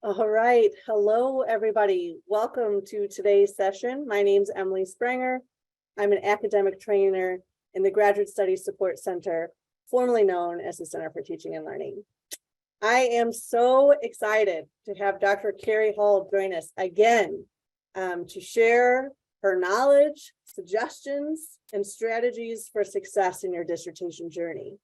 All right. Hello, everybody. Welcome to today's session. My name's Emily Spranger. I'm an academic trainer in the Graduate Studies Support Center, formerly known as the Center for Teaching and Learning. I am so excited to have Dr. Carrie Hall join us again to share her knowledge, suggestions, and strategies for success in your dissertation journey.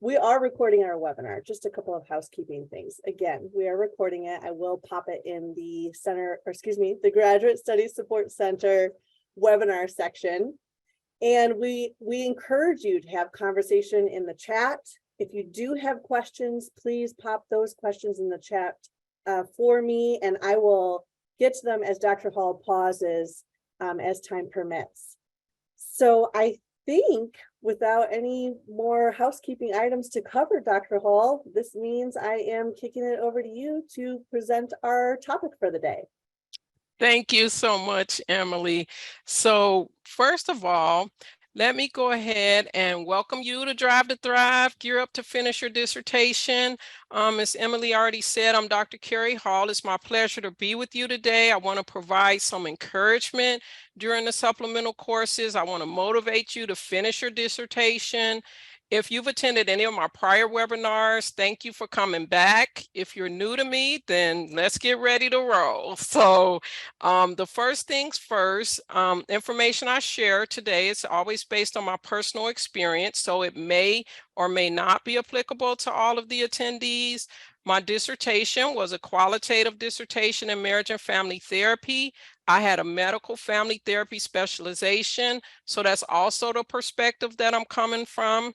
We are recording our webinar, just a couple of housekeeping things. Again, we are recording it. I will pop it in the the Graduate Studies Support Center webinar section. And we encourage you to have conversation in the chat. If you do have questions, please pop those questions in the chat for me, and I will get to them as Dr. Hall pauses as time permits. So I think without any more housekeeping items to cover, Dr. Hall, this means I am kicking it over to you to present our topic for the day. Thank you so much, Emily. So first of all, let me go ahead and welcome you to Drive to Thrive, gear up to finish your dissertation. As Emily already said, I'm Dr. Carrie Hall. It's my pleasure to be with you today. I want to provide some encouragement during the supplemental courses. I want to motivate you to finish your dissertation. If you've attended any of my prior webinars, thank you for coming back. If you're new to me, then let's get ready to roll. So the first things first, information I share today is always based on my personal experience, so it may or may not be applicable to all of the attendees. My dissertation was a qualitative dissertation in marriage and family therapy. I had a medical family therapy specialization, so that's also the perspective that I'm coming from.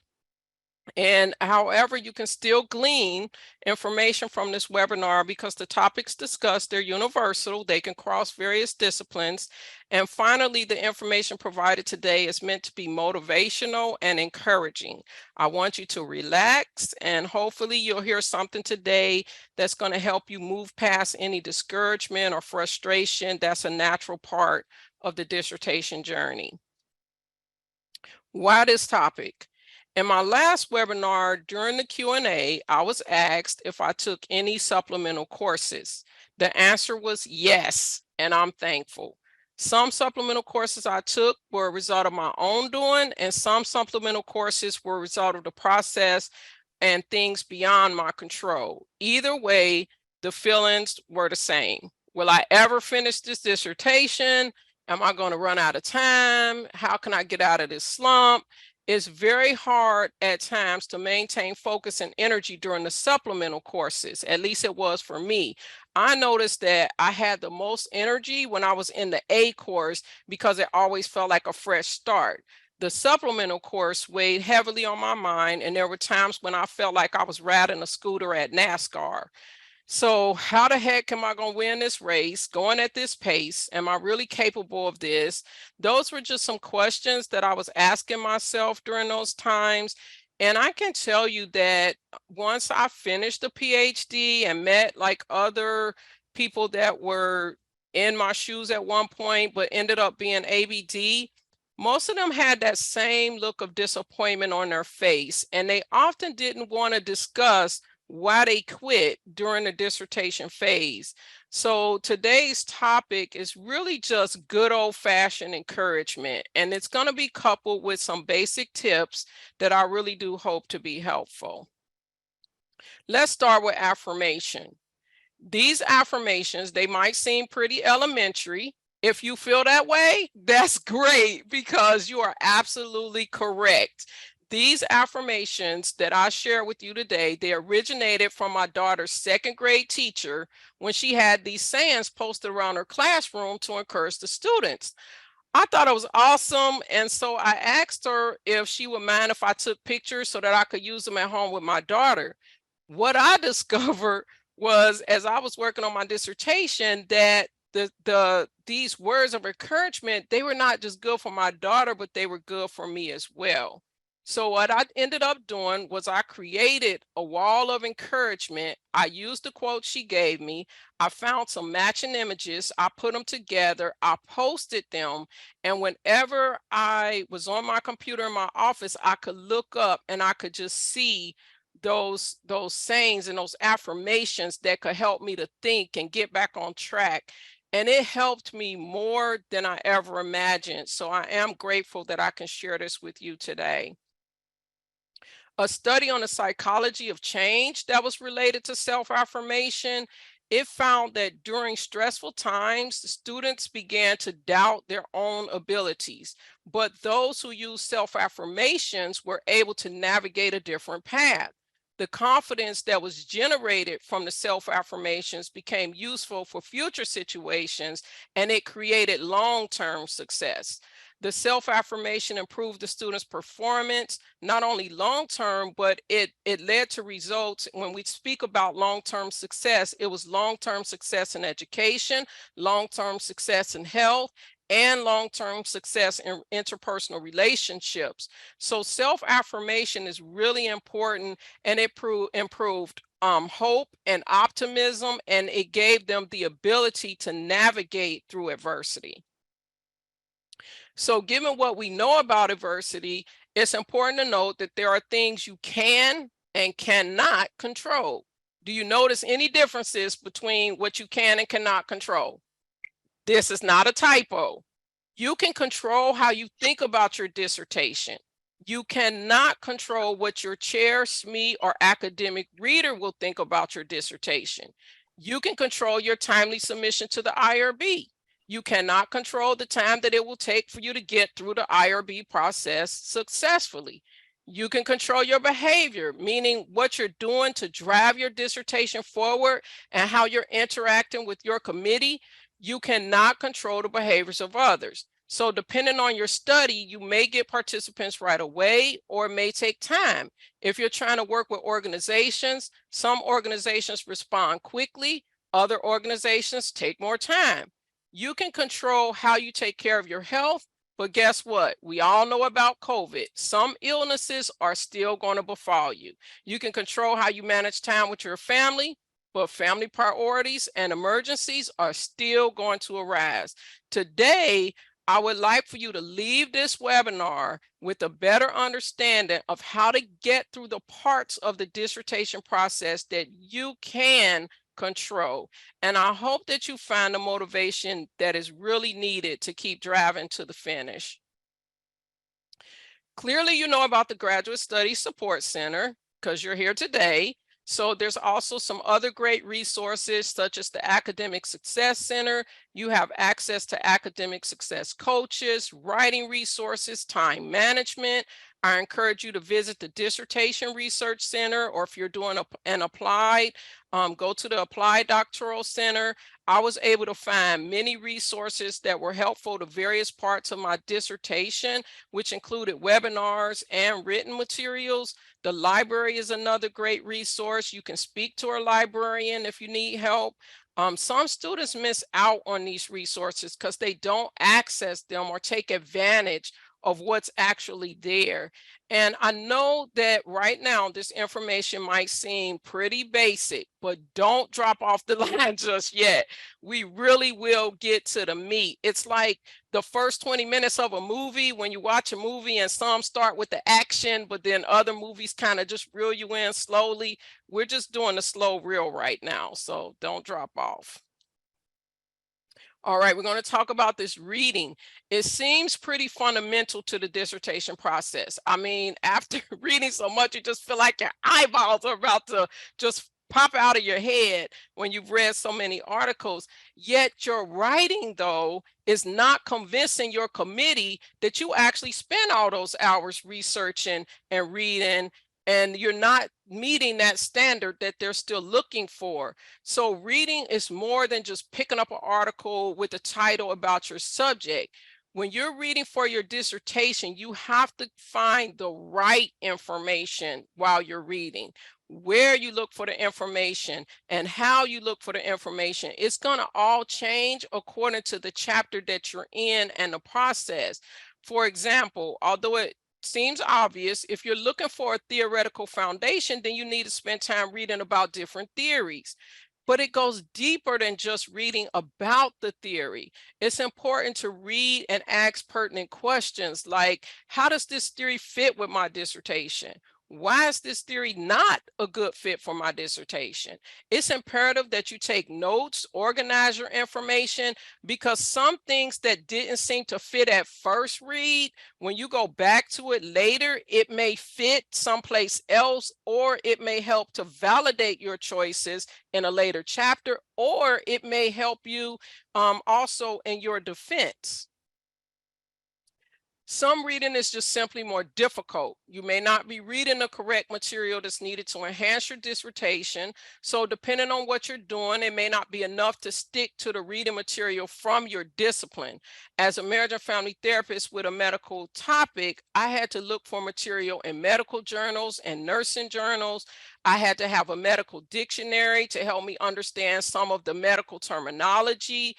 And however, you can still glean information from this webinar because the topics discussed, they're universal. They can cross various disciplines. And finally, the information provided today is meant to be motivational and encouraging. I want you to relax, and hopefully you'll hear something today that's going to help you move past any discouragement or frustration. That's a natural part of the dissertation journey. Why this topic? In my last webinar during the Q&A, I was asked if I took any supplemental courses. The answer was yes, and I'm thankful. Some supplemental courses I took were a result of my own doing, and some supplemental courses were a result of the process and things beyond my control. Either way, the feelings were the same. Will I ever finish this dissertation? Am I going to run out of time? How can I get out of this slump? It's very hard at times to maintain focus and energy during the supplemental courses. At least it was for me. I noticed that I had the most energy when I was in the A course because it always felt like a fresh start. The supplemental course weighed heavily on my mind, and there were times when I felt like I was riding a scooter at NASCAR. So how the heck am I going to win this race going at this pace? Am I really capable of this? Those were just some questions that I was asking myself during those times. And I can tell you that once I finished the PhD and met like other people that were in my shoes at one point, but ended up being ABD, most of them had that same look of disappointment on their face. And they often didn't want to discuss why they quit during the dissertation phase. So today's topic is really just good old-fashioned encouragement, and it's going to be coupled with some basic tips that I really do hope to be helpful. Let's start with affirmation. These affirmations, they might seem pretty elementary. If you feel that way, that's great because you are absolutely correct. These affirmations that I share with you today, they originated from my daughter's second grade teacher when she had these sayings posted around her classroom to encourage the students. I thought it was awesome, and so I asked her if she would mind if I took pictures so that I could use them at home with my daughter. What I discovered was, as I was working on my dissertation, that these words of encouragement, they were not just good for my daughter, but they were good for me as well. So what I ended up doing was I created a wall of encouragement. I used the quote she gave me. I found some matching images. I put them together. I posted them. And whenever I was on my computer in my office, I could look up and I could just see those sayings and those affirmations that could help me to think and get back on track. And it helped me more than I ever imagined. So I am grateful that I can share this with you today. A study on the psychology of change that was related to self-affirmation, it found that during stressful times, students began to doubt their own abilities, but those who used self-affirmations were able to navigate a different path. The confidence that was generated from the self-affirmations became useful for future situations, and it created long-term success. The self-affirmation improved the students' performance, not only long-term, but it led to results. When we speak about long-term success, it was long-term success in education, long-term success in health, and long-term success in interpersonal relationships. So self-affirmation is really important, and it improved hope and optimism, and it gave them the ability to navigate through adversity. So given what we know about adversity, it's important to note that there are things you can and cannot control. Do you notice any differences between what you can and cannot control? This is not a typo. You can control how you think about your dissertation. You cannot control what your chair, SME, or academic reader will think about your dissertation. You can control your timely submission to the IRB. You cannot control the time that it will take for you to get through the IRB process successfully. You can control your behavior, meaning what you're doing to drive your dissertation forward and how you're interacting with your committee. You cannot control the behaviors of others. So depending on your study, you may get participants right away, or it may take time. If you're trying to work with organizations, some organizations respond quickly, other organizations take more time. You can control how you take care of your health, but guess what? We all know about COVID. Some illnesses are still going to befall you. You can control how you manage time with your family, but family priorities and emergencies are still going to arise. Today, I would like for you to leave this webinar with a better understanding of how to get through the parts of the dissertation process that you can control. And I hope that you find the motivation that is really needed to keep driving to the finish. Clearly, you know about the Graduate Studies Support Center because you're here today. So there's also some other great resources such as the Academic Success Center. You have access to academic success coaches, writing resources, time management. I encourage you to visit the Dissertation Research Center, or if you're doing an applied, go to the Applied Doctoral Center. I was able to find many resources that were helpful to various parts of my dissertation, which included webinars and written materials. The library is another great resource. You can speak to a librarian if you need help. Some students miss out on these resources because they don't access them or take advantage of what's actually there. And I know that right now this information might seem pretty basic, but don't drop off the line just yet. We really will get to the meat. It's like the first 20 minutes of a movie when you watch a movie and some start with the action, but then other movies kind of just reel you in slowly. We're just doing the slow reel right now, so don't drop off. All right, we're going to talk about this reading. It seems pretty fundamental to the dissertation process. I mean, after reading so much, you just feel like your eyeballs are about to just pop out of your head when you've read so many articles. Yet your writing, though, is not convincing your committee that you actually spent all those hours researching and reading, and you're not meeting that standard that they're still looking for. So reading is more than just picking up an article with a title about your subject. When you're reading for your dissertation, you have to find the right information while you're reading. Where you look for the information and how you look for the information, it's going to all change according to the chapter that you're in and the process. For example, although it seems obvious, if you're looking for a theoretical foundation, then you need to spend time reading about different theories. But it goes deeper than just reading about the theory. It's important to read and ask pertinent questions like, how does this theory fit with my dissertation? Why is this theory not a good fit for my dissertation? It's imperative that you take notes, organize your information, because some things that didn't seem to fit at first read, when you go back to it later, it may fit someplace else, or it may help to validate your choices in a later chapter, or it may help you also in your defense. Some reading is just simply more difficult. You may not be reading the correct material that's needed to enhance your dissertation. So depending on what you're doing, it may not be enough to stick to the reading material from your discipline. As a marriage and family therapist with a medical topic, I had to look for material in medical journals and nursing journals. I had to have a medical dictionary to help me understand some of the medical terminology.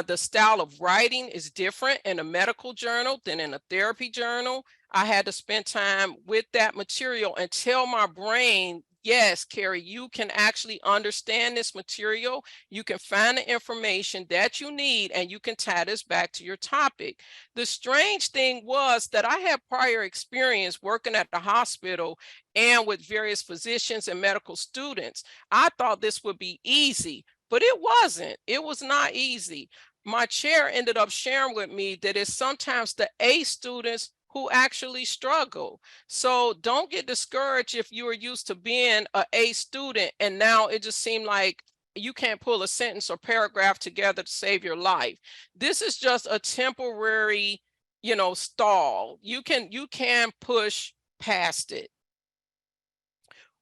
The style of writing is different in a medical journal than in a therapy journal. I had to spend time with that material and tell my brain, yes, Carrie, you can actually understand this material. You can find the information that you need, and you can tie this back to your topic. The strange thing was that I had prior experience working at the hospital and with various physicians and medical students. I thought this would be easy, but it wasn't. It was not easy. My chair ended up sharing with me that it's sometimes the A students who actually struggle. So don't get discouraged if you are used to being an A student and now it just seemed like you can't pull a sentence or paragraph together to save your life. This is just a temporary, stall. You can push past it.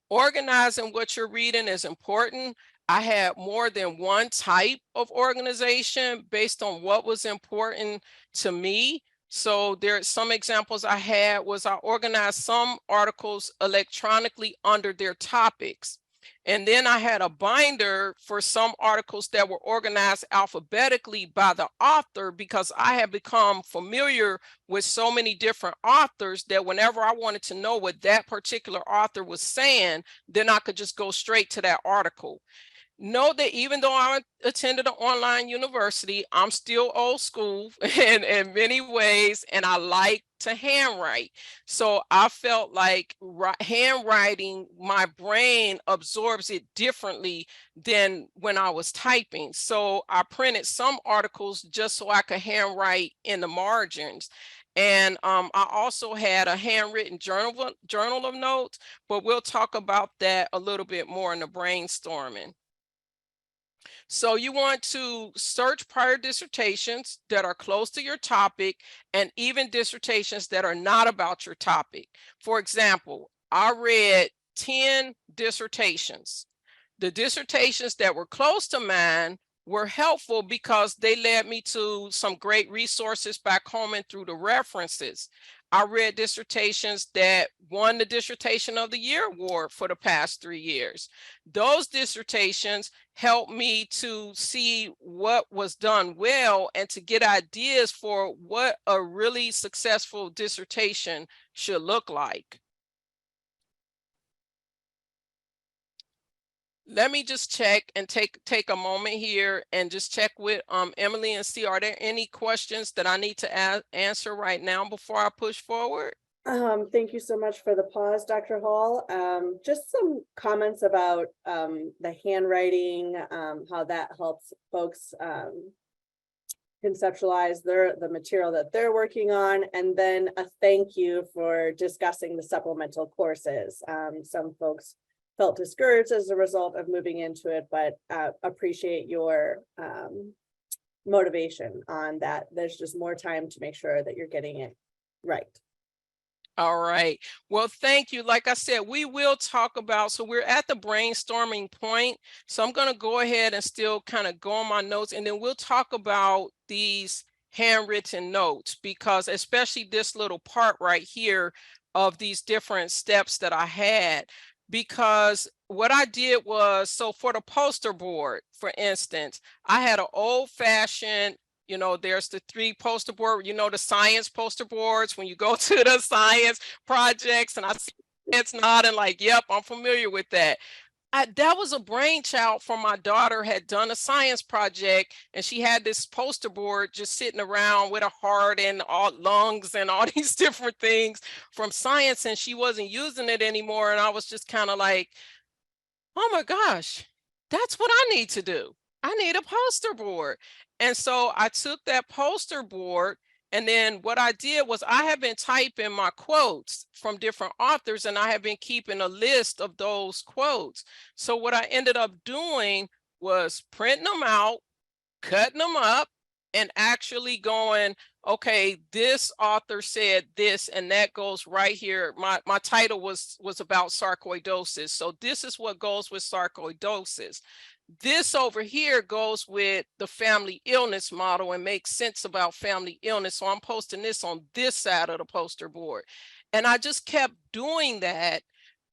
Organizing what you're reading is important. I had more than one type of organization based on what was important to me. So there are some examples I had was I organized some articles electronically under their topics. And then I had a binder for some articles that were organized alphabetically by the author, because I have become familiar with so many different authors that whenever I wanted to know what that particular author was saying, then I could just go straight to that article. Know that even though I attended an online university, I'm still old school in many ways, and I like to handwrite. So I felt like handwriting, my brain absorbs it differently than when I was typing. So I printed some articles just so I could handwrite in the margins. And I also had a handwritten journal of notes, but we'll talk about that a little bit more in the brainstorming. So you want to search prior dissertations that are close to your topic, and even dissertations that are not about your topic. For example, I read 10 dissertations. The dissertations that were close to mine were helpful because they led me to some great resources back home and through the references. I read dissertations that won the Dissertation of the Year award for the past 3 years. Those dissertations helped me to see what was done well and to get ideas for what a really successful dissertation should look like. Let me just check and take a moment here and just check with Emily and see, are there any questions that I need to answer right now before I push forward? Thank you so much for the pause, Dr. Hall. Just some comments about the handwriting, how that helps folks conceptualize the material that they're working on, and then a thank you for discussing the supplemental courses. Some folks felt discouraged as a result of moving into it, but appreciate your motivation on that. There's just more time to make sure that you're getting it right. All right. Well, thank you. Like I said, we will talk about, so we're at the brainstorming point. So I'm going to go ahead and still kind of go on my notes, and then we'll talk about these handwritten notes, because especially this little part right here of these different steps that I had, because what I did was, so for the poster board, for instance, I had an old-fashioned, there's the 3 poster board, the science poster boards, when you go to the science projects, and I see it's nodding like, yep, I'm familiar with that. that was a brainchild from my daughter. Had done a science project, and she had this poster board just sitting around with a heart and all lungs and all these different things from science, and she wasn't using it anymore. And I was just kind of like, oh my gosh, that's what I need to do. I need a poster board. And so I took that poster board, and then what I did was I have been typing my quotes from different authors, and I have been keeping a list of those quotes. So what I ended up doing was printing them out, cutting them up, and actually going, okay, this author said this, and that goes right here. My title was about sarcoidosis. So this is what goes with sarcoidosis. This over here goes with the family illness model and makes sense about family illness. So I'm posting this on this side of the poster board. And I just kept doing that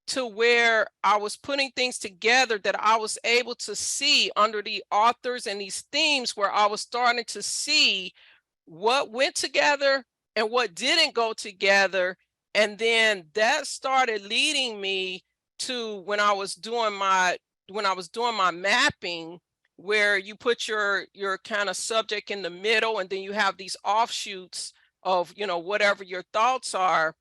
to where I was putting things together that I was able to see under the authors and these themes, where I was starting to see what went together and what didn't go together. And then that started leading me to when I was doing my mapping, where you put your kind of subject in the middle, and then you have these offshoots of, whatever your thoughts are.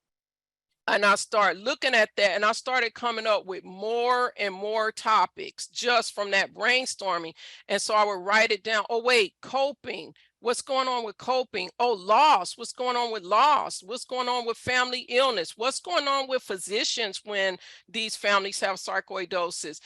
And I started looking at that, and I started coming up with more and more topics just from that brainstorming. And so I would write it down. Oh, wait, coping. What's going on with coping? Oh, loss. What's going on with loss? What's going on with family illness? What's going on with physicians when these families have sarcoidosis?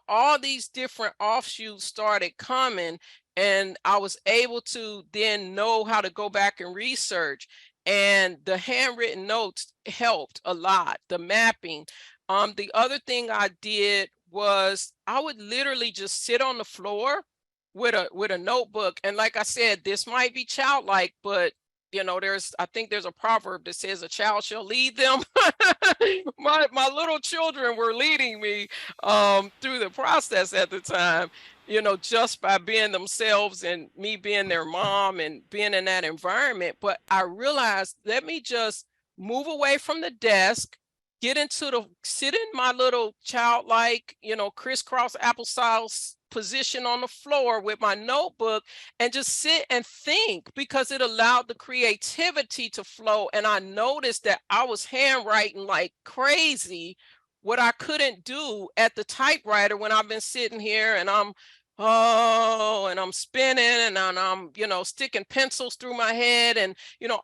All these different offshoots started coming, and I was able to then know how to go back and research. And the handwritten notes helped a lot, the mapping. The other thing I did was I would literally just sit on the floor with a notebook. And like I said, this might be childlike, but I think there's a proverb that says a child shall lead them. My little children were leading me through the process at the time, just by being themselves and me being their mom and being in that environment. But I realized, let me just move away from the desk, sit in my little childlike, crisscross applesauce position on the floor with my notebook, and just sit and think, because it allowed the creativity to flow. And I noticed that I was handwriting like crazy, what I couldn't do at the typewriter when I've been sitting here and I'm spinning, and I'm sticking pencils through my head, and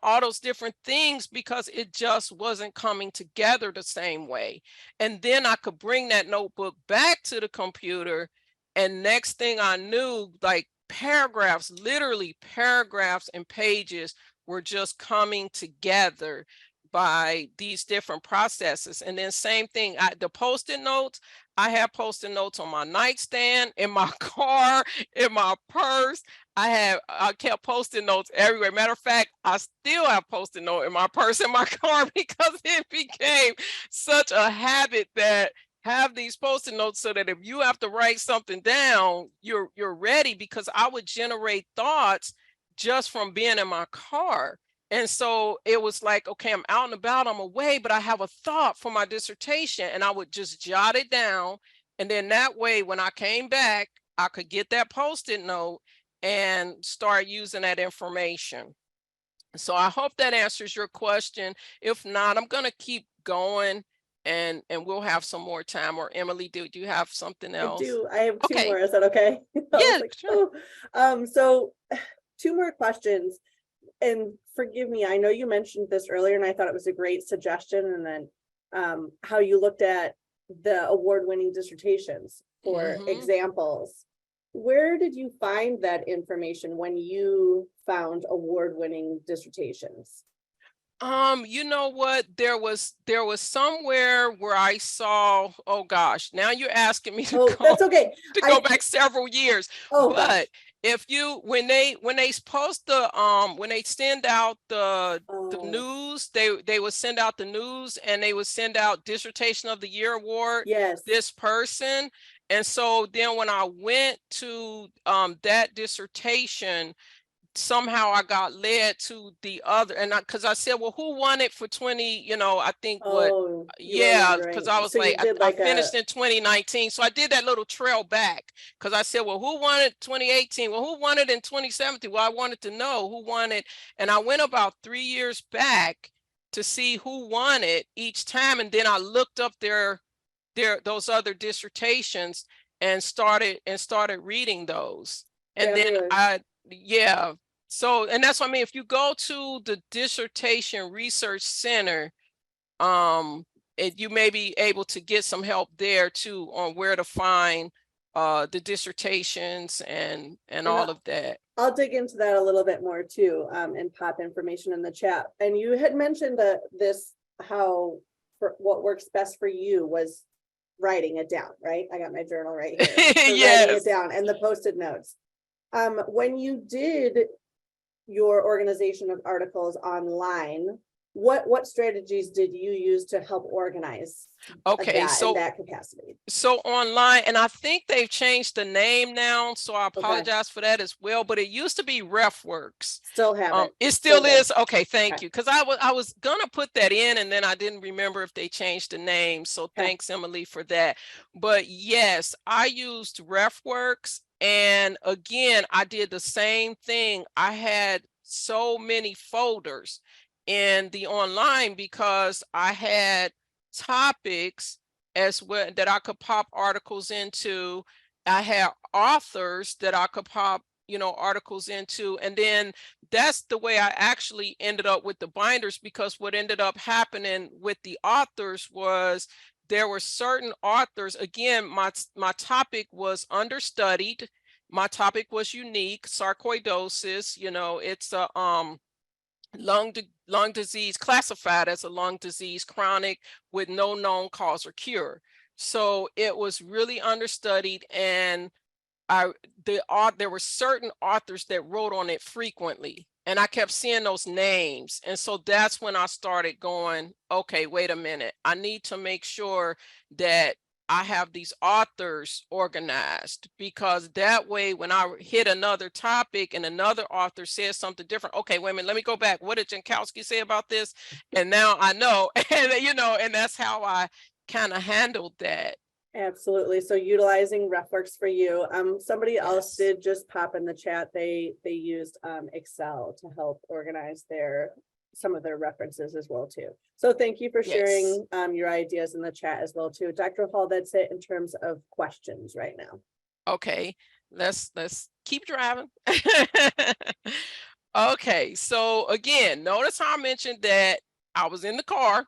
all those different things, because it just wasn't coming together the same way. And then I could bring that notebook back to the computer, and next thing I knew, like paragraphs, literally paragraphs and pages were just coming together by these different processes. And then same thing, the post-it notes, I have post-it notes on my nightstand, in my car, in my purse. I kept post-it notes everywhere. Matter of fact, I still have post-it note in my purse, in my car, because it became such a habit that have these post-it notes, so that if you have to write something down, you're ready. Because I would generate thoughts just from being in my car. And so it was like, okay, I'm out and about, I'm away, but I have a thought for my dissertation, and I would just jot it down. And then that way, when I came back, I could get that post-it note and start using that information. So I hope that answers your question. If not, I'm going to keep going, and we'll have some more time. Or Emily, do you have something else? I do. I have two Okay. more. Is that okay? Yeah, sure. So two more questions. And forgive me, I know you mentioned this earlier, and I thought it was a great suggestion. And then how you looked at the award-winning dissertations for examples. Where did you find that information when you found award-winning dissertations? You know what? There was somewhere where I saw, oh gosh, now you're asking me to That's okay. Go back several years. But gosh. If you, when they post when they send out the news, they would send out the news, and they would send out Dissertation of the Year award. Yes. This person. And so then when I went to that dissertation, somehow I got led to the other, and because I said, well, who won it for 20, I think what, Oh, you were yeah, because wondering. I was So you like, did I like finished in 2019. So I did that little trail back because I said, well, who won it 2018? Well, who won it in 2017? Well, I wanted to know who won it. And I went about 3 years back to see who won it each time. And then I looked up those other dissertations and started reading those. And then fabulous. yeah. So, and that's what I mean, if you go to the Dissertation Research Center, you may be able to get some help there too on where to find the dissertations and And all of that. I'll dig into that a little bit more too, and pop information in the chat. And you had mentioned this, how for what works best for you was writing it down, right? I got my journal right here. So writing it Yes. down and the post-it notes. When you did your organization of articles online, what strategies did you use to help organize Okay, that in so that capacity? so online, and I think they've changed the name now, so I Okay, apologize for that as well, but it used to be RefWorks. still have it. It Still still good. is. Okay, thank Okay. you. Because I was gonna put that in and then I didn't remember if they changed the name. So Okay. thanks, Emily, for that. But yes, I used RefWorks. And again, I did the same thing. I had so many folders in the online because I had topics as well that I could pop articles into. I had authors that I could pop, articles into. And then that's the way I actually ended up with the binders, because what ended up happening with the authors was there were certain authors. Again, my topic was understudied. My topic was unique, sarcoidosis. It's a lung disease, classified as a lung disease, chronic, with no known cause or cure. So it was really understudied, and there were certain authors that wrote on it frequently, and I kept seeing those names. And so that's when I started going, okay, wait a minute, I need to make sure that I have these authors organized, because that way when I hit another topic and another author says something different, okay, wait a minute, let me go back. What did Jankowski say about this? And now I know, and and that's how I kind of handled that. Absolutely. So utilizing RefWorks for you. Somebody else Yes. did just pop in the chat. They used Excel to help organize some of their references as well too. So thank you for Yes. sharing your ideas in the chat as well too. Dr. Hall, that's it in terms of questions right now. Okay, let's keep driving. Okay, so again, notice how I mentioned that I was in the car.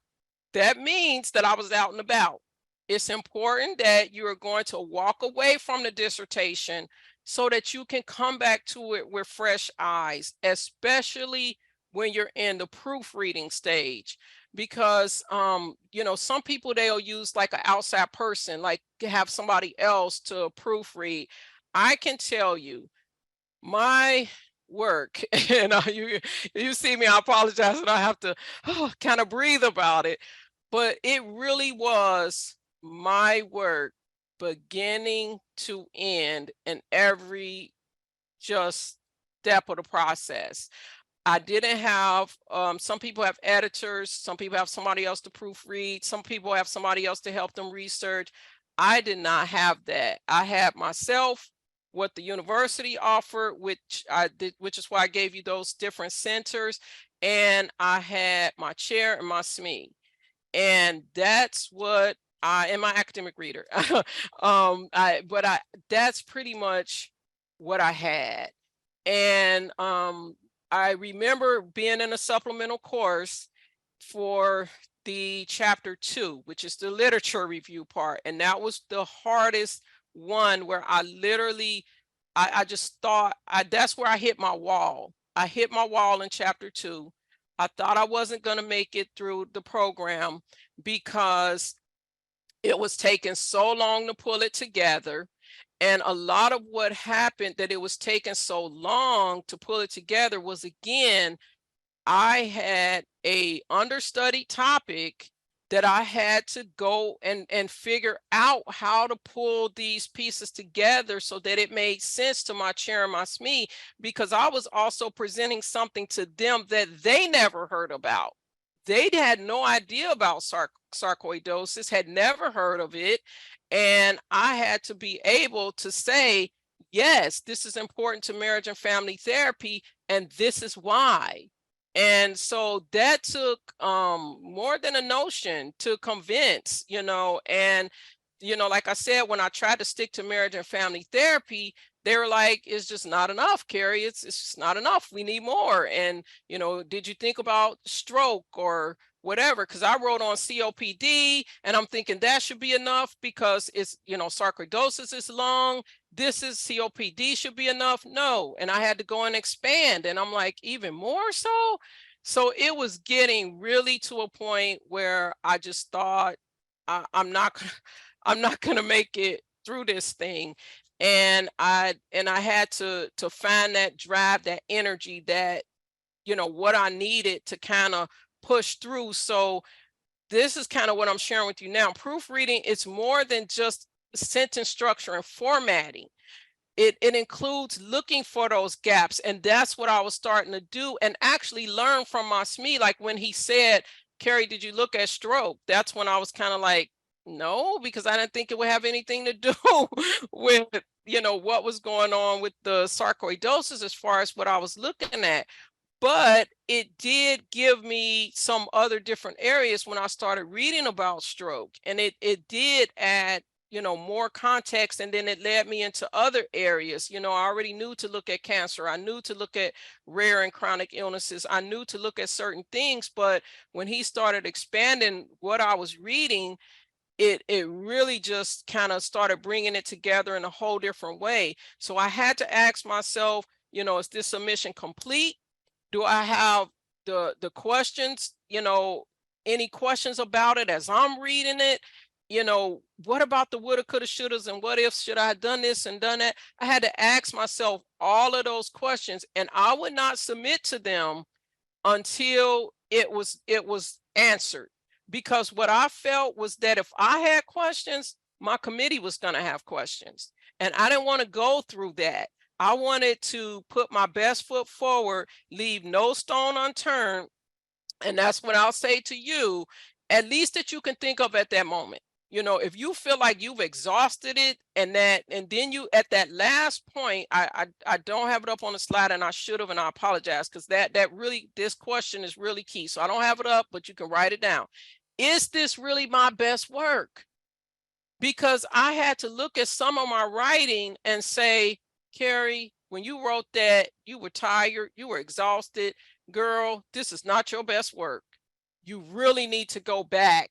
That means that I was out and about. It's important that you are going to walk away from the dissertation so that you can come back to it with fresh eyes, especially when you're in the proofreading stage. Because some people, they'll use like an outside person, like have somebody else to proofread. I can tell you my work, and you see me, I apologize, and I have to kind of breathe about it, but it really was my work beginning to end, and every just step of the process. I didn't have, some people have editors, some people have somebody else to proofread, some people have somebody else to help them research. I did not have that. I had myself, what the university offered, which I did, which is why I gave you those different centers. And I had my chair and my SME. And that's what and my academic reader. That's pretty much what I had. And I remember being in a supplemental course for the chapter 2, which is the literature review part. And that was the hardest one, where I literally, I just thought, that's where I hit my wall. I hit my wall in chapter 2. I thought I wasn't going to make it through the program because it was taking so long to pull it together. And a lot of what happened that it was taking so long to pull it together was, again, I had a understudied topic that I had to go and figure out how to pull these pieces together so that it made sense to my chair and my SME, because I was also presenting something to them that they never heard about. They had no idea about sarcoidosis, had never heard of it. And I had to be able to say, yes, this is important to marriage and family therapy, and this is why. And so that took more than a notion to convince, and like I said, when I tried to stick to marriage and family therapy, they were like, it's just not enough, Carrie. It's just not enough. We need more. And, did you think about stroke or whatever? Because I wrote on COPD and I'm thinking that should be enough because it's, sarcoidosis is lung. This is COPD should be enough. No. And I had to go and expand. And I'm like, even more so? So it was getting really to a point where I just thought, I'm not gonna make it through this thing. And I had to find that drive, that energy, that what I needed to kind of push through. So this is kind of what I'm sharing with you now. Proofreading, it's more than just sentence structure and formatting. It includes looking for those gaps. And that's what I was starting to do and actually learn from my SME. Like when he said, Carrie, did you look at stroke? That's when I was kind of like, no, because I didn't think it would have anything to do with, what was going on with the sarcoidosis as far as what I was looking at. But it did give me some other different areas when I started reading about stroke, and it did add more context, and then it led me into other areas. I already knew to look at cancer, I knew to look at rare and chronic illnesses, I knew to look at certain things, but when he started expanding what I was reading, it really just kind of started bringing it together in a whole different way. So I had to ask myself, is this submission complete? Do I have the questions, any questions about it as I'm reading it? What about the woulda, coulda, shouldas, and what if? Should I have done this and done that? I had to ask myself all of those questions, and I would not submit to them until it was answered. Because what I felt was that if I had questions, my committee was going to have questions. And I didn't want to go through that. I wanted to put my best foot forward, leave no stone unturned. And that's what I'll say to you, at least that you can think of at that moment. If you feel like you've exhausted it and then you at that last point, I don't have it up on the slide, and I should have, and I apologize, because that really, this question is really key. So I don't have it up, but you can write it down. Is this really my best work? Because I had to look at some of my writing and say, Carrie, when you wrote that, you were tired, you were exhausted. Girl, this is not your best work. You really need to go back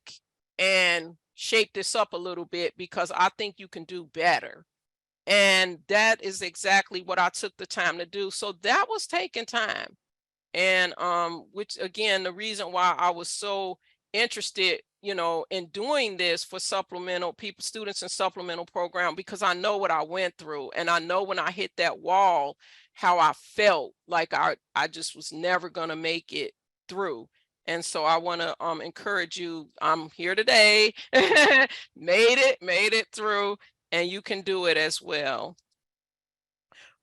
and shape this up a little bit, because I think you can do better. And that is exactly what I took the time to do. So that was taking time. And which again, the reason why I was so interested, in doing this for supplemental students in supplemental program, because I know what I went through, and I know when I hit that wall, how I felt like I just was never going to make it through. And so I want to encourage you. I'm here today, made it through, and you can do it as well.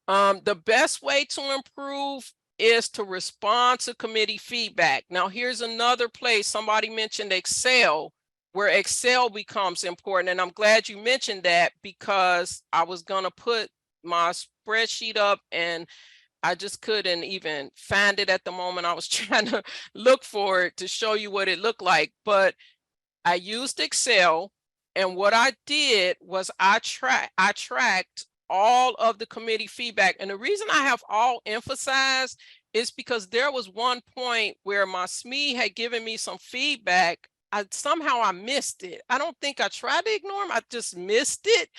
The best way to improve is to respond to committee feedback. Now, here's another place. Somebody mentioned Excel, where Excel becomes important. And I'm glad you mentioned that, because I was going to put my spreadsheet up and I just couldn't even find it at the moment. I was trying to look for it to show you what it looked like. But I used Excel, and what I did was I tracked all of the committee feedback. And the reason I have all emphasized is because there was one point where my SME had given me some feedback. Somehow I missed it. I don't think I tried to ignore him. I just missed it.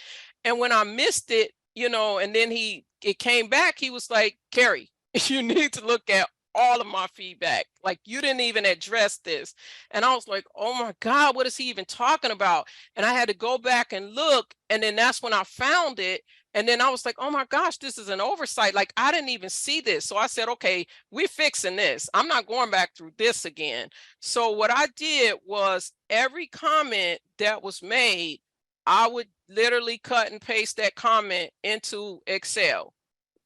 And when I missed it, and then it came back, he was like, Carrie, you need to look at all of my feedback. Like, you didn't even address this. And I was like, oh my God, what is he even talking about? And I had to go back and look. And then that's when I found it. And then I was like, oh my gosh, this is an oversight. Like, I didn't even see this. So I said, okay, we're fixing this. I'm not going back through this again. So what I did was every comment that was made, I would literally cut and paste that comment into Excel.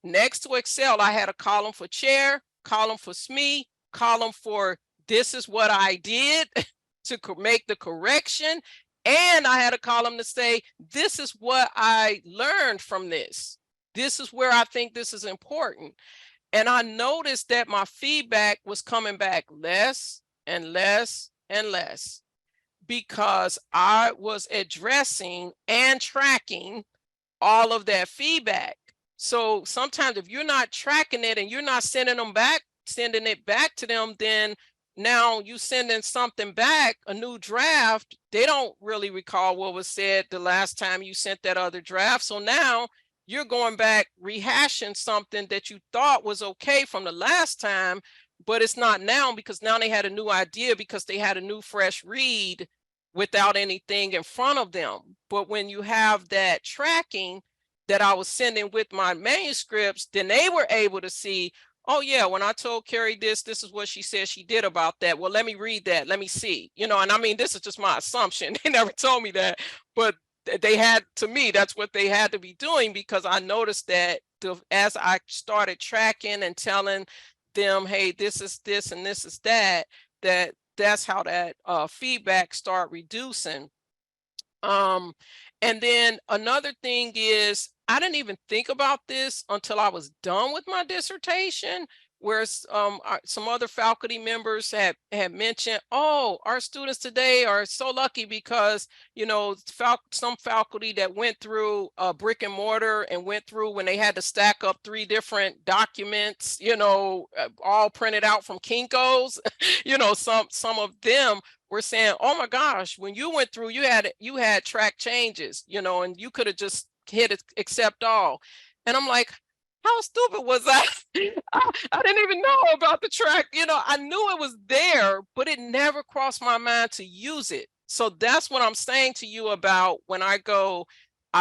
Next to Excel, I had a column for chair, column for SME, column for this is what I did to make the correction. And I had a column to say, this is what I learned from this. This is where I think this is important. And I noticed that my feedback was coming back less and less and less because I was addressing and tracking all of that feedback. So sometimes if you're not tracking it and you're not sending it back to them, then now you sending something back, a new draft, they don't really recall what was said the last time you sent that other draft. So now you're going back rehashing something that you thought was okay from the last time, but it's not now because now they had a new idea because they had a new fresh read without anything in front of them. But when you have that tracking that I was sending with my manuscripts, then they were able to see, oh yeah, when I told Carrie this is what she said she did about that. Well, let me read that. Let me see, and I mean, this is just my assumption. They never told me that, but they had, to me, that's what they had to be doing because I noticed that as I started tracking and telling them, hey, this is this and this is that, that's how that feedback start reducing. And then another thing is, I didn't even think about this until I was done with my dissertation, where some other faculty members had mentioned, oh, our students today are so lucky because, some faculty that went through brick and mortar and went through when they had to stack up 3 different documents, all printed out from Kinko's, some of them were saying, oh my gosh, when you went through, you had track changes, and you could have just hit accept all. And I'm like, how stupid was I? I didn't even know about the track. I knew it was there, but it never crossed my mind to use it. So that's what I'm saying to you about when I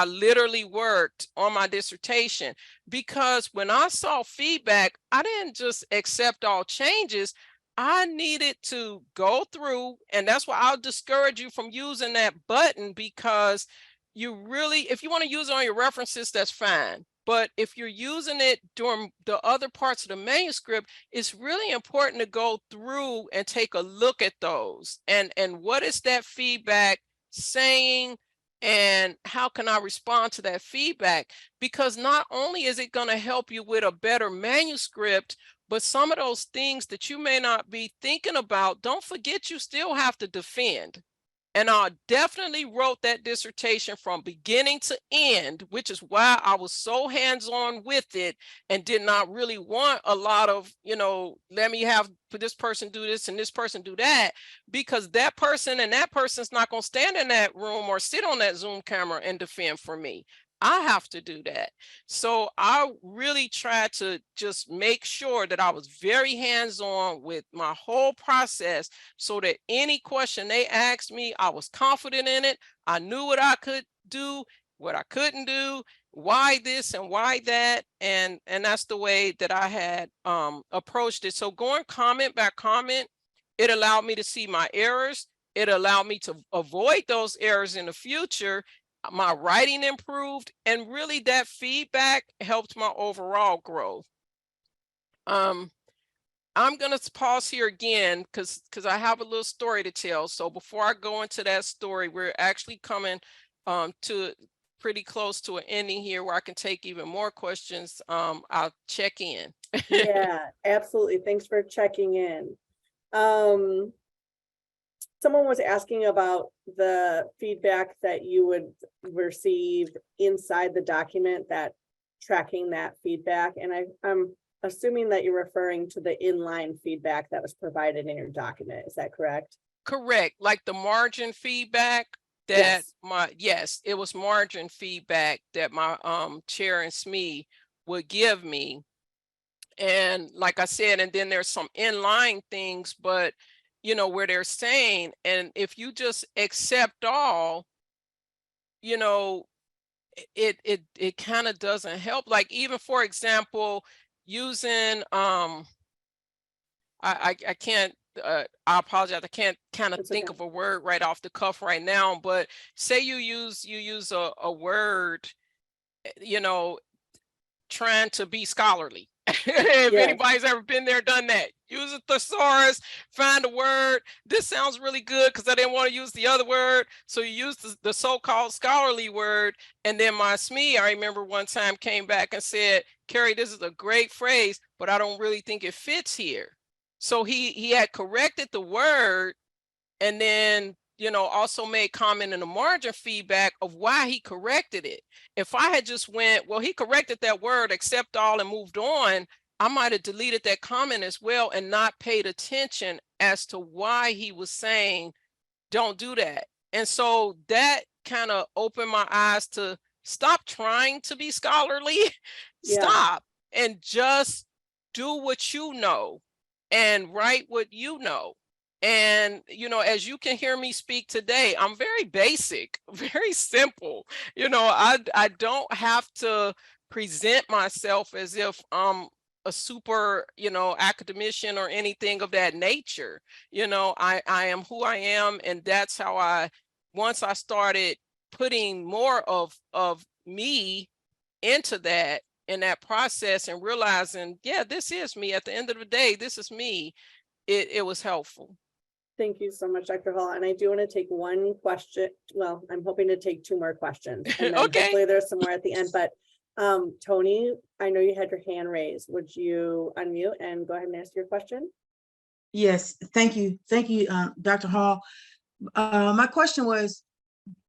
literally worked on my dissertation, because when I saw feedback, I didn't just accept all changes. I needed to go through, and that's why I'll discourage you from using that button, because if you want to use it on your references, that's fine. But if you're using it during the other parts of the manuscript, it's really important to go through and take a look at those. And what is that feedback saying? And how can I respond to that feedback? Because not only is it going to help you with a better manuscript, but some of those things that you may not be thinking about, don't forget you still have to defend. And I definitely wrote that dissertation from beginning to end, which is why I was so hands-on with it and did not really want a lot of, let me have this person do this and this person do that, because that person and that person's not going to stand in that room or sit on that Zoom camera and defend for me. I have to do that. So I really tried to just make sure that I was very hands-on with my whole process, so that any question they asked me, I was confident in it. I knew what I could do, what I couldn't do, why this and why that. And that's the way that I had approached it. So going comment by comment, it allowed me to see my errors. It allowed me to avoid those errors in the future. My writing improved, and really that feedback helped my overall growth. I'm going to pause here again because I have a little story to tell. So before I go into that story, we're actually coming to pretty close to an ending here where I can take even more questions. I'll check in. Yeah, absolutely. Thanks for checking in. Someone was asking about the feedback that you would receive inside the document, that tracking that feedback. And I'm assuming that you're referring to the inline feedback that was provided in your document. Is that correct? Correct. Like the margin feedback that yes, it was margin feedback that my chair and SME would give me. And like I said, and then there's some inline things, but you know, where they're saying, and if you just accept all, you know, it kind of doesn't help. Like even for example, using I can't I apologize, I can't kind of It's think okay. of a word right off the cuff right now, but say you use a word, you know, trying to be scholarly. If Yes, anybody's ever been there, done that, use a thesaurus, find a word. This sounds really good because I didn't want to use the other word. So you use the so-called scholarly word. And then my SME, I remember one time came back and said, Carrie, this is a great phrase, but I don't really think it fits here. So he had corrected the word, and then you know also made comment in the margin feedback of why he corrected it. If I had just went, well, he corrected that word, accept all, and moved on, I might have deleted that comment as well and not paid attention as to why he was saying don't do that. And so that kind of opened my eyes to stop trying to be scholarly. yeah, Stop and just do what you know and write what you know. And you know, as you can hear me speak today, I'm very basic, very simple. You know, I don't have to present myself as if I'm a super, you know, academician or anything of that nature. You know, I am who I am, and that's how once I started putting more of me into that, in that process, and realizing, yeah, this is me. At the end of the day, this is me. It was helpful. thank you so much, Dr. Hall. And I do want to take one question. Well, I'm hoping to take two more questions, and then Okay. hopefully there's some more at the end. But Tony, I know you had your hand raised. Would you unmute and go ahead and ask your question? Yes, thank you. Thank you, Dr. Hall. My question was,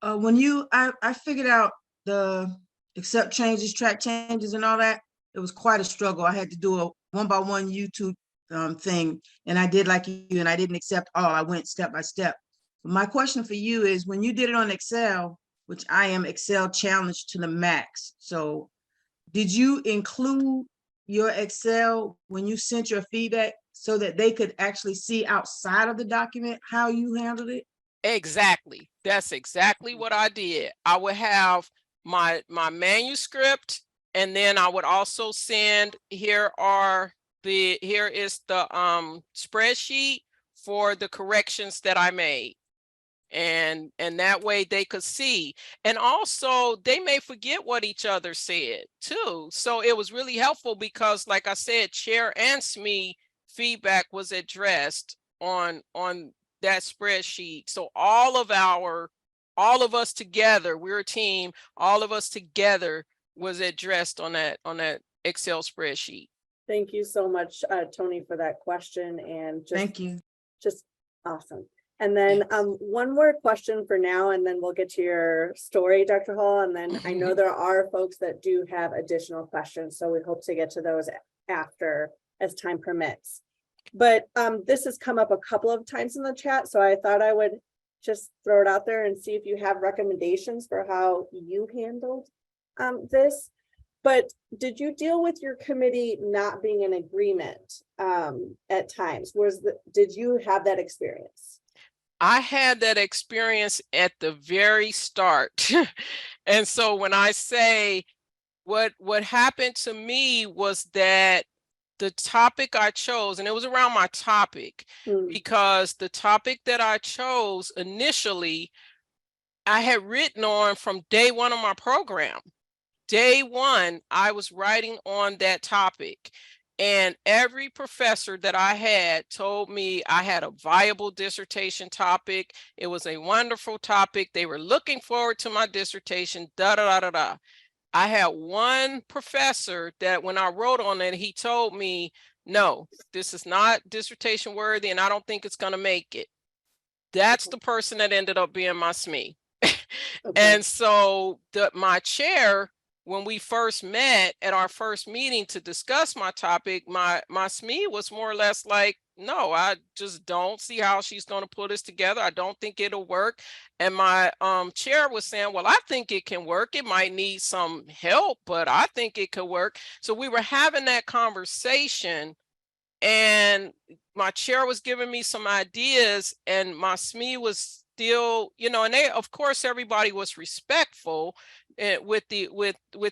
when I figured out the accept changes, track changes, and all that, it was quite a struggle. I had to do a one-by-one YouTube thing, and I did like you, and I didn't accept all. I went step by step. My question for you is, when you did it on Excel, which I am Excel challenged to the max, so did you include your Excel when you sent your feedback so that they could actually see outside of the document how you handled it? Exactly. That's exactly what I did. I would have my manuscript, and then I would also send, here is the spreadsheet for the corrections that I made. And that way they could see. And also they may forget what each other said too. So it was really helpful because, like I said, chair and SME feedback was addressed on that spreadsheet. So all of us together, we're a team, all of us together was addressed on that Excel spreadsheet. Thank you so much, Tony, for that question, and Thank you. just awesome. And then one more question for now, and then we'll get to your story, Dr. Hall. And then I know there are folks that do have additional questions, so we hope to get to those after, as time permits. But this has come up a couple of times in the chat, so I thought I would just throw it out there and see if you have recommendations for how you handled this. But did you deal with your committee not being in agreement at times? Did you have that experience? I had that experience at the very start. And so when I say what happened to me was that the topic I chose, and it was around my topic, because the topic that I chose initially, I had written on from day one of my program. Day one, I was writing on that topic. And every professor that I had told me I had a viable dissertation topic. It was a wonderful topic. They were looking forward to my dissertation, da da da da da. I had one professor that when I wrote on it, he told me, no, this is not dissertation worthy, and I don't think it's going to make it. That's the person that ended up being my SME. Okay. And so my chair when we first met at our first meeting to discuss my topic, my SME was more or less like, no, I just don't see how she's going to put this together. I don't think it'll work. And my chair was saying, well, I think it can work. It might need some help, but I think it could work. So we were having that conversation, and my chair was giving me some ideas, and my SME was still, you know, and they, of course, everybody was respectful with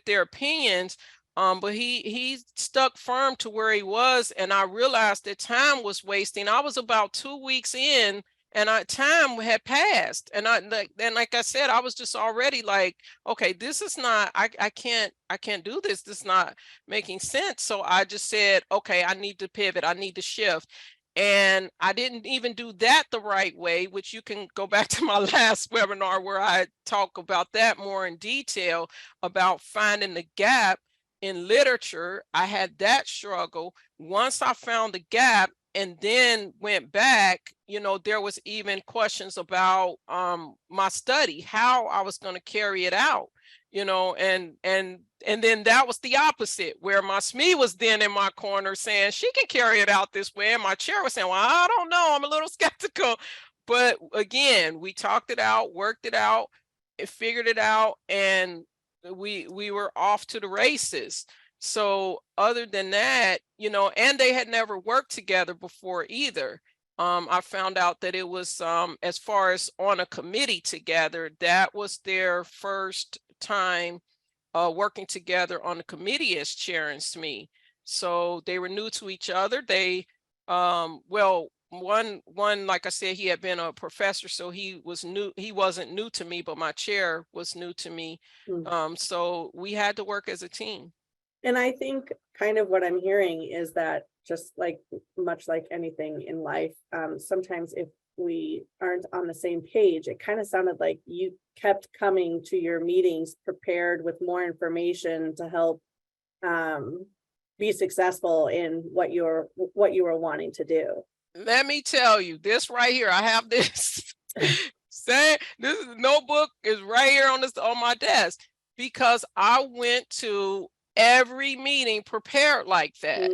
their opinions. But he stuck firm to where he was, and I realized that time was wasting. I was about 2 weeks in, and time had passed, and like I said, I was just already like, okay, this is not, I can't do this. This is not making sense. So I just said, okay, I need to pivot. I need to shift. And I didn't even do that the right way, which you can go back to my last webinar where I talk about that more in detail, about finding the gap in literature. I had that struggle. Once I found the gap and then went back, you know, there was even questions about my study, how I was going to carry it out, you know, and then that was the opposite, where my SME was then in my corner saying she can carry it out this way, and my chair was saying, well, I don't know, I'm a little skeptical. But again, we talked it out, worked it out, figured it out, and we were off to the races. So other than that, you know, and they had never worked together before either. I found out that it was, as far as on a committee together, that was their first time working together on the committee as chair and SME. So they were new to each other. They, well, one, like I said, he had been a professor, so he was new. He wasn't new to me, but my chair was new to me. So we had to work as a team. And I think kind of what I'm hearing is that, just like much like anything in life, sometimes if we aren't on the same page, it kind of sounded like you kept coming to your meetings prepared with more information to help be successful in what you were wanting to do. Let me tell you this right here. I have this this notebook is right here on my desk, because I went to every meeting prepared like that.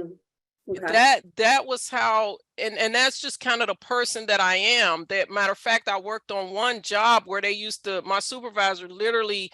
Okay. That was how, and that's just kind of the person that I am. That matter of fact, I worked on one job where they used to, my supervisor literally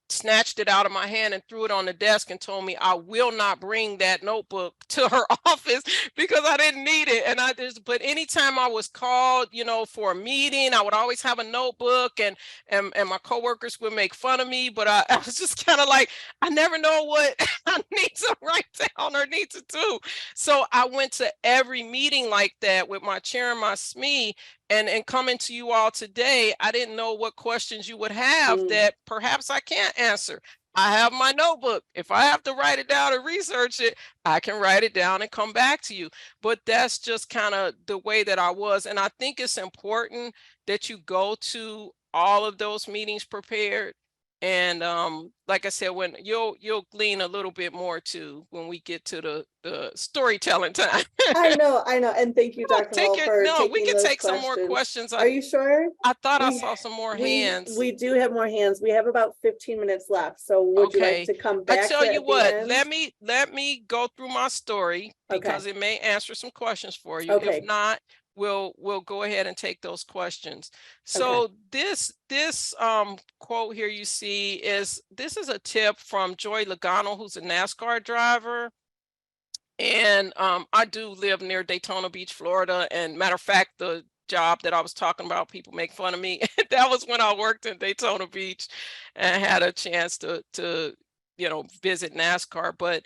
snatched it out of my hand and threw it on the desk and told me I will not bring that notebook to her office because I didn't need it. And but anytime I was called, you know, for a meeting, I would always have a notebook, and my coworkers would make fun of me, but I was just kind of like, I never know what I need to write down or need to do. So I went to every meeting like that with my chair and my SME. And coming to you all today, I didn't know what questions you would have that perhaps I can't answer. I have my notebook. If I have to write it down and research it, I can write it down and come back to you. But that's just kind of the way that I was. And I think it's important that you go to all of those meetings prepared. And like I said, when you'll glean a little bit more too when we get to the storytelling time. I know, and thank you, Dr. Hall, for taking we can those take some questions. more questions. Are you sure? I thought I saw some more hands. We do have more hands. We have about 15 minutes left. So would you like to come back? I tell you what, let me go through my story, because it may answer some questions for you. Okay. If not, we'll go ahead and take those questions. So this quote here you see this is a tip from Joy Logano, who's a NASCAR driver. And I do live near Daytona Beach, Florida. And matter of fact, the job that I was talking about, people make fun of me. That was when I worked in Daytona Beach and had a chance to you know, visit NASCAR. But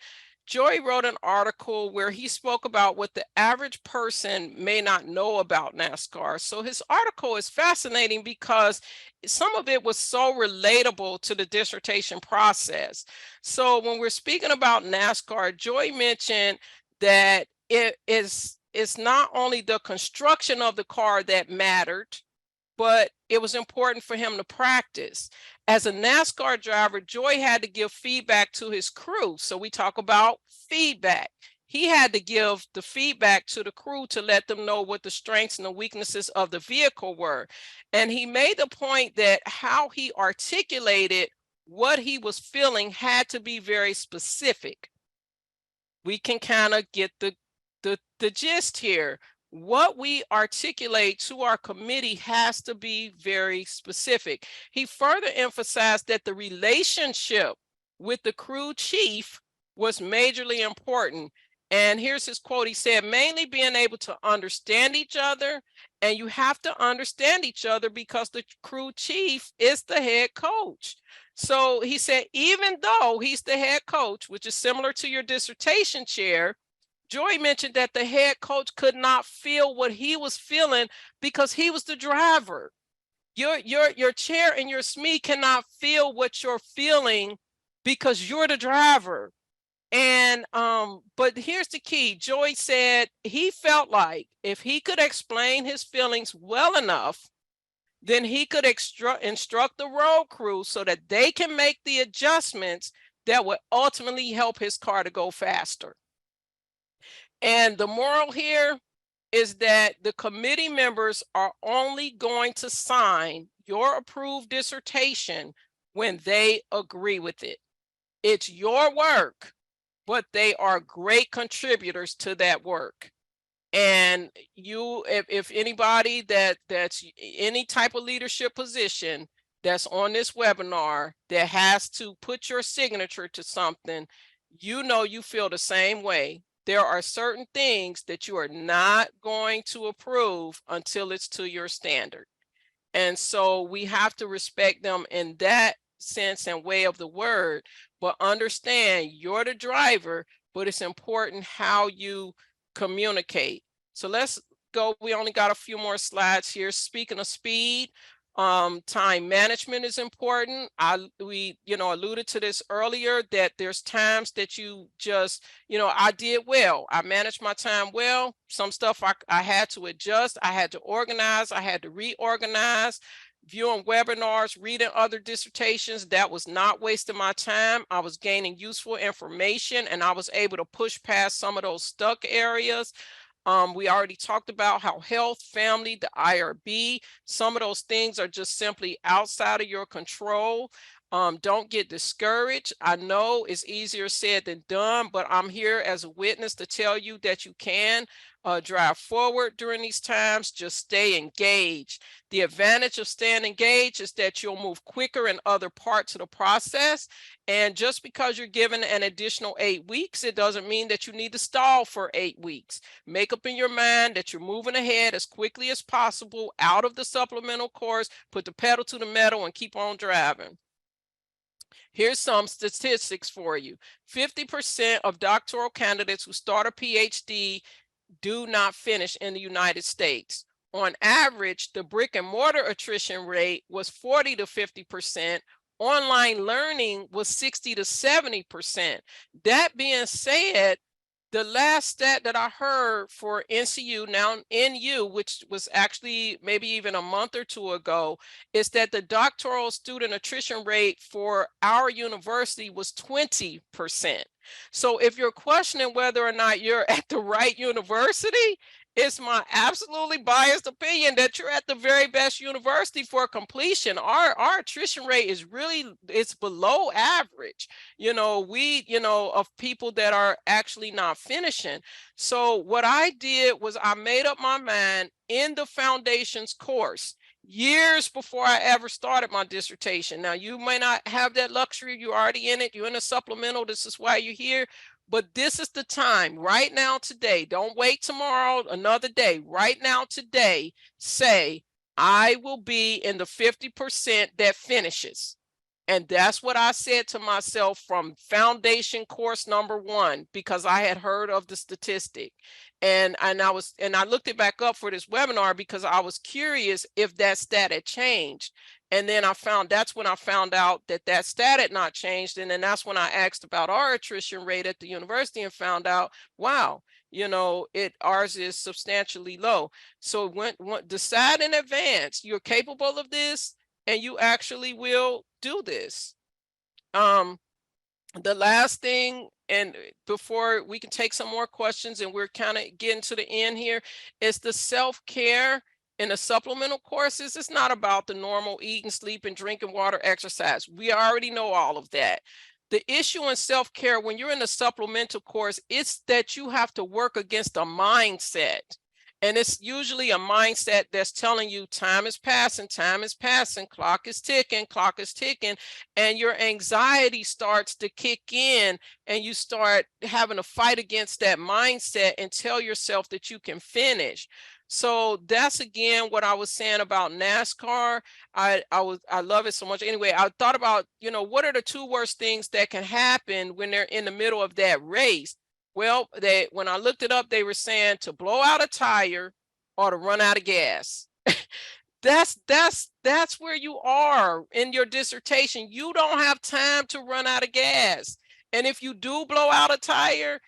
Joy wrote an article where he spoke about what the average person may not know about NASCAR. So his article is fascinating because some of it was so relatable to the dissertation process. So when we're speaking about NASCAR, Joy mentioned that it's not only the construction of the car that mattered, but it was important for him to practice. As a NASCAR driver, Joy had to give feedback to his crew. So we talk about feedback. He had to give the feedback to the crew to let them know what the strengths and the weaknesses of the vehicle were. And he made the point that how he articulated what he was feeling had to be very specific. We can kind of get the gist here. What we articulate to our committee has to be very specific. He further emphasized that the relationship with the crew chief was majorly important. And here's his quote. He said, mainly being able to understand each other, and you have to understand each other because the crew chief is the head coach. So he said, even though he's the head coach, which is similar to your dissertation chair, Joy mentioned that the head coach could not feel what he was feeling because he was the driver. Your chair and your SME cannot feel what you're feeling because you're the driver. And but here's the key. Joy said he felt like if he could explain his feelings well enough, then he could instruct the road crew so that they can make the adjustments that would ultimately help his car to go faster. And the moral here is that the committee members are only going to sign your approved dissertation when they agree with it. It's your work, but they are great contributors to that work. And you, if anybody that's any type of leadership position that's on this webinar that has to put your signature to something, you know, you feel the same way. There are certain things that you are not going to approve until it's to your standard. And so we have to respect them in that sense and way of the word, but understand you're the driver, but it's important how you communicate. So let's go. We only got a few more slides here. Speaking of speed, time management is important. We alluded to this earlier, that there's times that you just, I did well. I managed my time well. Some stuff I had to adjust. I had to organize. I had to reorganize. Viewing webinars, reading other dissertations, that was not wasting my time. I was gaining useful information, and I was able to push past some of those stuck areas. We already talked about how health, family, the IRB, some of those things are just simply outside of your control. Don't get discouraged. I know it's easier said than done, but I'm here as a witness to tell you that you can drive forward during these times. Just stay engaged. The advantage of staying engaged is that you'll move quicker in other parts of the process. And just because you're given an additional 8 weeks, it doesn't mean that you need to stall for 8 weeks. Make up in your mind that you're moving ahead as quickly as possible out of the supplemental course, put the pedal to the metal, and keep on driving. Here's some statistics for you. 50% of doctoral candidates who start a PhD do not finish in the United States. On average, the brick and mortar attrition rate was 40 to 50%. Online learning was 60 to 70%. That being said, the last stat that I heard for NCU, now NU, which was actually maybe even a month or two ago, is that the doctoral student attrition rate for our university was 20%. So if you're questioning whether or not you're at the right university, it's my absolutely biased opinion that you're at the very best university for completion. Our attrition rate is it's below average, of people that are actually not finishing. So what I did was I made up my mind in the foundations course years before I ever started my dissertation. Now, you may not have that luxury. You're already in it. You're in a supplemental. This is why you're here. But this is the time right now, today. Don't wait tomorrow, another day. Right now, today, say, I will be in the 50% that finishes. And that's what I said to myself from foundation course number 1, because I had heard of the statistic. And I looked it back up for this webinar because I was curious if that stat had changed. And then that's when I found out that stat had not changed. And then that's when I asked about our attrition rate at the university and found out, wow, ours is substantially low. So when decide in advance, you're capable of this and you actually will do this. The last thing, and before we can take some more questions and we're kind of getting to the end here, is the self-care in the supplemental courses, it's not about the normal eating, sleeping, drinking water, exercise. We already know all of that. The issue in self-care when you're in a supplemental course, it's that you have to work against a mindset. And it's usually a mindset that's telling you time is passing, clock is ticking, and your anxiety starts to kick in and you start having to fight against that mindset and tell yourself that you can finish. So that's again what I was saying about NASCAR. I love it so much. Anyway, I thought about, what are the two worst things that can happen when they're in the middle of that race? Well, when I looked it up, they were saying to blow out a tire or to run out of gas. That's where you are in your dissertation. You don't have time to run out of gas. And if you do blow out a tire,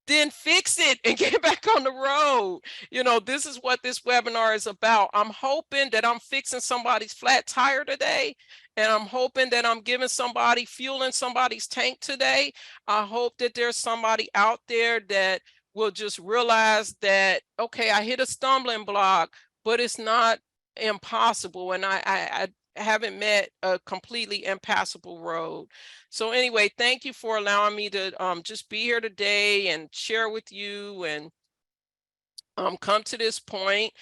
then fix it and get back on the road. This is what this webinar is about. I'm hoping that I'm fixing somebody's flat tire today. And I'm hoping that I'm giving somebody fuel in somebody's tank today. I hope that there's somebody out there that will just realize that, okay, I hit a stumbling block, but it's not impossible. And I haven't met a completely impassable road. So anyway, thank you for allowing me to just be here today and share with you and come to this point.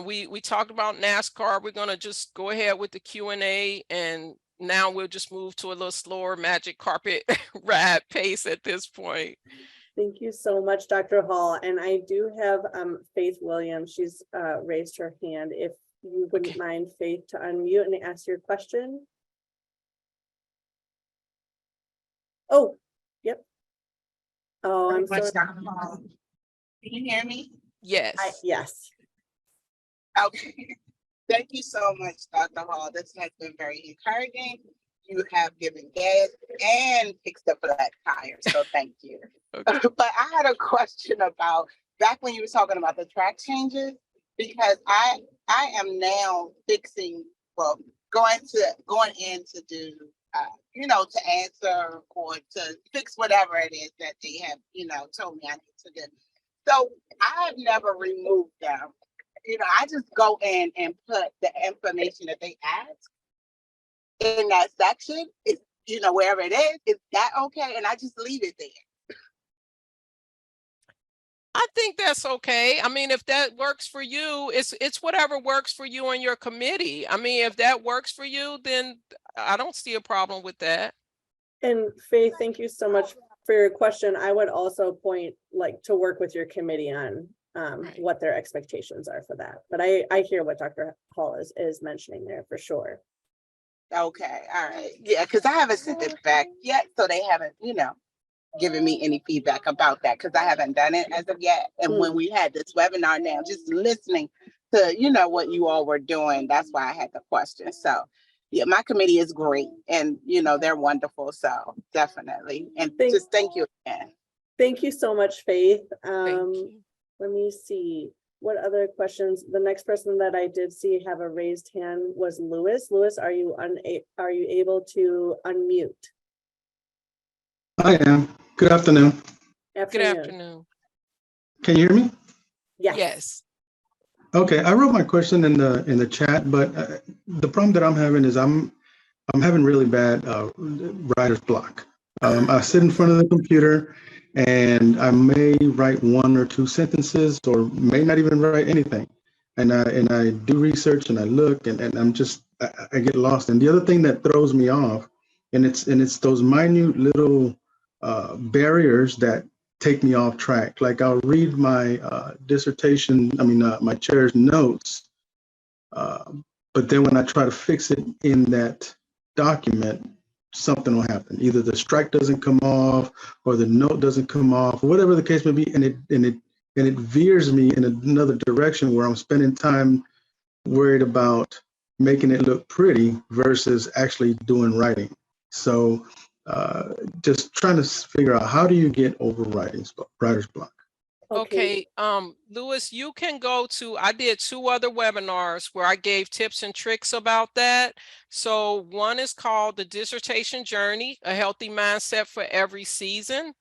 We talked about NASCAR. We're going to just go ahead with the Q&A, and now we'll just move to a little slower magic carpet ride pace at this point. Thank you so much, Dr. Hall. And I do have Faith Williams. She's raised her hand. If you wouldn't mind, Faith, to unmute and ask your question. Oh, yep. Oh, I'm sorry. Can you hear me? Yes. Yes. Okay. Thank you so much, Dr. Hall. This has been very encouraging. You have given gas and fixed a flat tire, so thank you. Okay. But I had a question about back when you were talking about the track changes, because I am now fixing, well, going in to do, to answer or to fix whatever it is that they have, told me I need to do. So I have never removed them. I just go in and put the information that they ask in that section, wherever it is that okay? And I just leave it there. I think that's okay. I mean, if that works for you, it's whatever works for you and your committee. I mean, if that works for you, then I don't see a problem with that. And Faith, thank you so much for your question. I would also point to work with your committee on Right. what their expectations are for that. But I hear what Dr. Hall is mentioning there for sure. Okay, all right. Yeah, because I haven't sent it back yet, so they haven't, given me any feedback about that because I haven't done it as of yet. And when we had this webinar now, just listening to, what you all were doing, that's why I had the question. So yeah, my committee is great and, they're wonderful. So definitely. And just thank you again. Thank you so much, Faith. Thank you. Let me see. What other questions? The next person that I did see have a raised hand was Lewis. Lewis, are you able to unmute? I am. Good afternoon. Good afternoon. Can you hear me? Yes. Yes. Okay, I wrote my question in the chat, but the problem that I'm having is I'm having really bad writer's block. I sit in front of the computer and I may write one or two sentences or may not even write anything. And I do research and I look and I get lost. And the other thing that throws me off, and it's those minute little barriers that take me off track. Like I'll read my dissertation, my chair's notes, but then when I try to fix it in that document, something will happen. Either the strike doesn't come off or the note doesn't come off, whatever the case may be, and it veers me in another direction where I'm spending time worried about making it look pretty versus actually doing writing. So just trying to figure out, how do you get over writer's block? Okay. Lewis, you can go to, I did 2 other webinars where I gave tips and tricks about that. So one is called the Dissertation Journey, a healthy mindset for every season.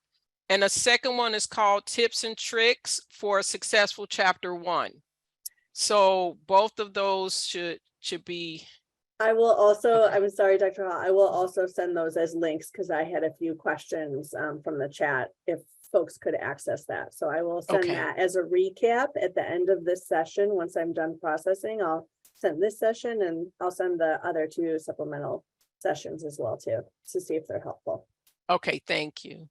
And the second one is called Tips and Tricks for a Successful Chapter 1. So both of those should be, I will also, Okay. I'm sorry, Dr. Hall, I will also send those as links because I had a few questions from the chat if folks could access that. So I will send Okay. that as a recap at the end of this session. Once I'm done processing, I'll send this session and I'll send the other 2 supplemental sessions as well too, to see if they're helpful. okay, thank you.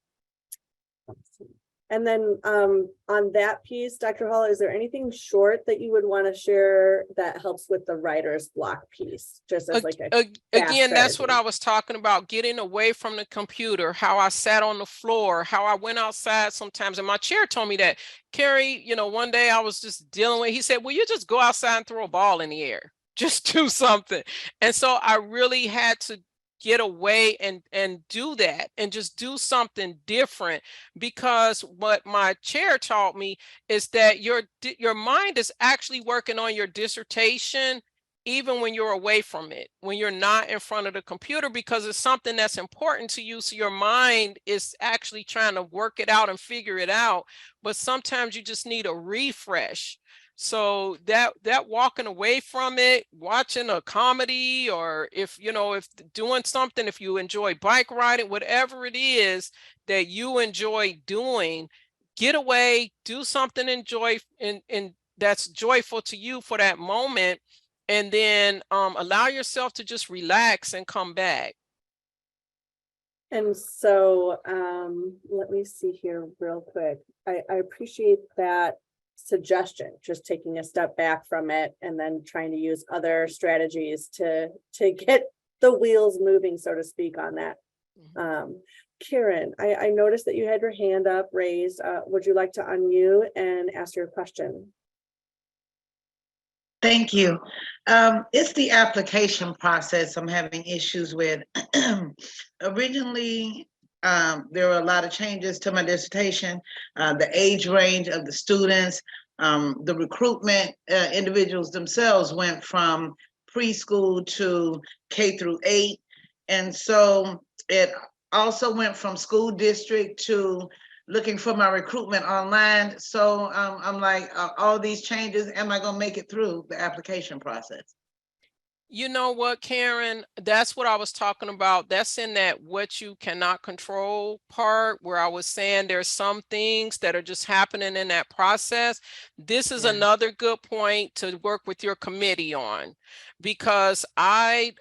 And then on that piece, Dr. Hall, is there anything short that you would want to share that helps with the writer's block piece? Just as like a fast Again, that's what strategy? I was talking about, getting away from the computer, how I sat on the floor, how I went outside sometimes. And my chair told me that, Carrie, you know, one day I was just dealing with, he said, well, you just go outside and throw a ball in the air, just do something. And so I really had to get away and do that and just do something different, because what my chair taught me is that your mind is actually working on your dissertation even when you're away from it, when you're not in front of the computer, because it's something that's important to you. So your mind is actually trying to work it out and figure it out. But sometimes you just need a refresh. So that walking away from it, watching a comedy, or if doing something, if you enjoy bike riding, whatever it is that you enjoy doing, get away, do something and that's joyful to you for that moment, and then allow yourself to just relax and come back. And so let me see here real quick. I appreciate that suggestion, just taking a step back from it and then trying to use other strategies to get the wheels moving, so to speak, on that. Karen, I noticed that you had your hand up raised. Would you like to unmute and ask your question? Thank you. It's the application process I'm having issues with. Originally, there were a lot of changes to my dissertation, the age range of the students, the recruitment, individuals themselves went from preschool to K-8. And so it also went from school district to looking for my recruitment online. So I'm like, all these changes, am I gonna make it through the application process? You know what, Karen, that's what I was talking about. That's in that what you cannot control part, where I was saying there's some things that are just happening in that process. This is another good point to work with your committee on, because I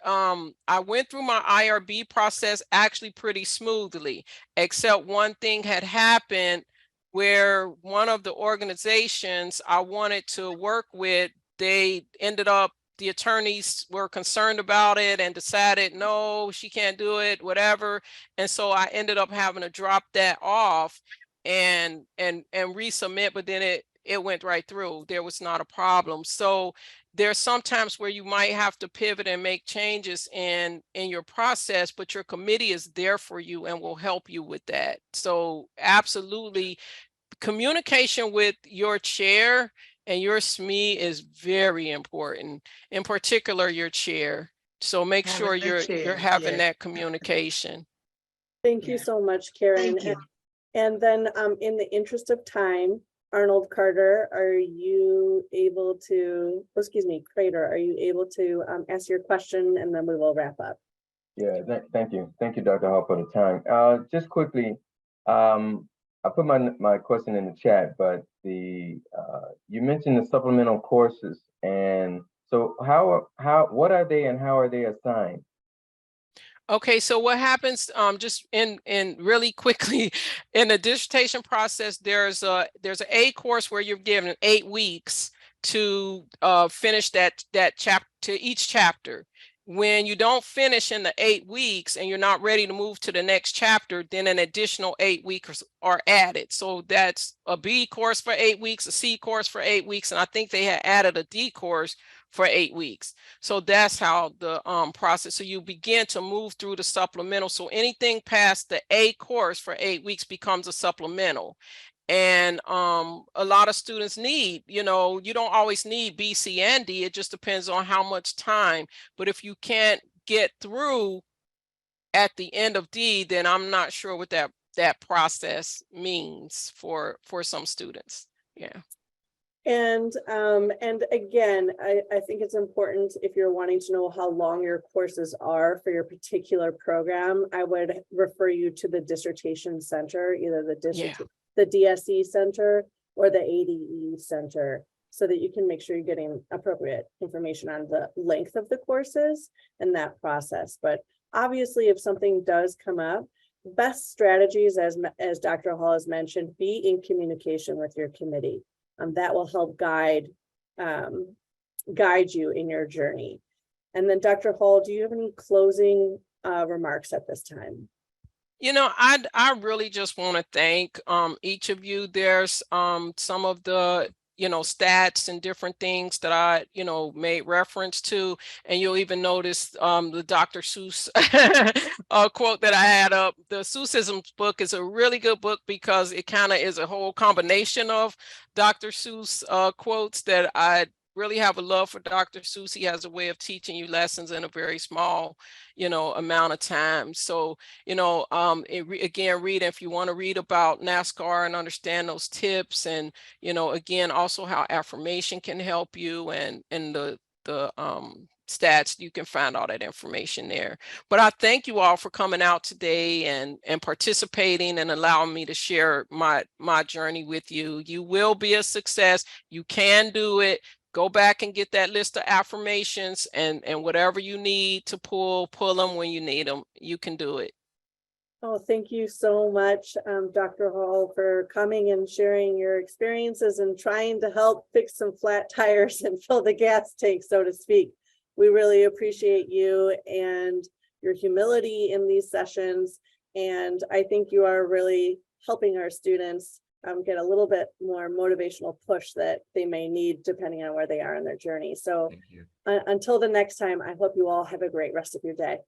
went through my IRB process actually pretty smoothly, except one thing had happened where one of the organizations I wanted to work with, they ended up, the attorneys were concerned about it and decided, no, she can't do it, whatever. And so I ended up having to drop that off and resubmit, but then it went right through. There was not a problem. So there's sometimes where you might have to pivot and make changes in your process, but your committee is there for you and will help you with that. So absolutely, communication with your chair and your SME is very important, in particular your chair. So make sure you're having that communication. Thank you so much, Karen. Thank you. And then in the interest of time, Arnold Carter, are you able to, excuse me, Crater, are you able to ask your question, and then we will wrap up? Yeah, thank you. Thank you, Dr. Hall, for the time. Just quickly, I put my question in the chat, but you mentioned the supplemental courses, and so what are they and how are they assigned? Okay, so what happens, just in really quickly, in the dissertation process, there's a course where you're given 8 weeks to finish that chapter, to each chapter. When you don't finish in the 8 weeks and you're not ready to move to the next chapter, then an additional 8 weeks are added. So that's a B course for 8 weeks, a C course for 8 weeks, and I think they had added a D course for 8 weeks. So that's how the process. So you begin to move through the supplemental. So anything past the A course for 8 weeks becomes a supplemental. And a lot of students need, you don't always need B, C, and D. It just depends on how much time. But if you can't get through at the end of D, then I'm not sure what that process means for some students. Yeah. And again, I think it's important if you're wanting to know how long your courses are for your particular program, I would refer you to the dissertation center, either the DSE center or the ADE center, so that you can make sure you're getting appropriate information on the length of the courses and that process. But obviously, if something does come up, best strategies, as Dr. Hall has mentioned, be in communication with your committee. That will help guide you in your journey. And then Dr. Hall, do you have any closing remarks at this time? You know, I really just want to thank each of you. There's some of the stats and different things that I made reference to, and you'll even notice the Dr. Seuss quote that I had up. The Seussisms book is a really good book because it kind of is a whole combination of Dr. Seuss quotes that I really have a love for Dr. Seuss. He has a way of teaching you lessons in a very small, amount of time. So, again, read if you want to read about NASCAR and understand those tips, and again, also how affirmation can help you, and the stats, you can find all that information there. But I thank you all for coming out today and participating and allowing me to share my journey with you. You will be a success. You can do it. Go back and get that list of affirmations, and whatever you need to pull them when you need them. You can do it. Oh, thank you so much, Dr. Hall, for coming and sharing your experiences and trying to help fix some flat tires and fill the gas tank, so to speak. We really appreciate you and your humility in these sessions. And I think you are really helping our students get a little bit more motivational push that they may need depending on where they are in their journey. So until the next time, I hope you all have a great rest of your day.